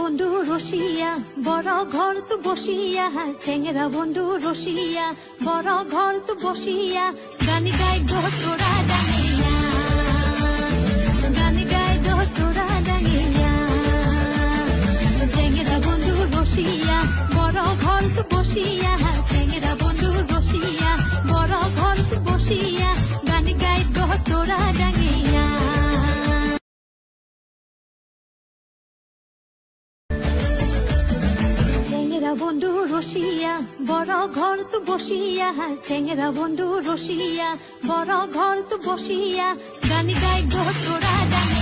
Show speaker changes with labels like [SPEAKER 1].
[SPEAKER 1] বন্ধু রসিয়া বড় ঘর তু বসিয়া, চেংরা বন্ধু রসিয়া বড় ঘর তু বসিয়া, গান গাই গো তোরা ডাঙিয়া, গান গাই গো তোরা ডাঙিয়া। চেংরা বন্ধু রসিয়া বড় ঘর তু বসিয়া, চেংরা বন্ধু রসিয়া বড় ঘর তু বসিয়া, গান গাই গো তোরা ডাঙিয়া। চেংরা বন্ধু রসিয়া বড় ঘর তু বসিয়া, চেংরা বন্ধু রসিয়া বড় ঘর তু বসিয়া, গান গাই গো তোরা ডাঙিয়া।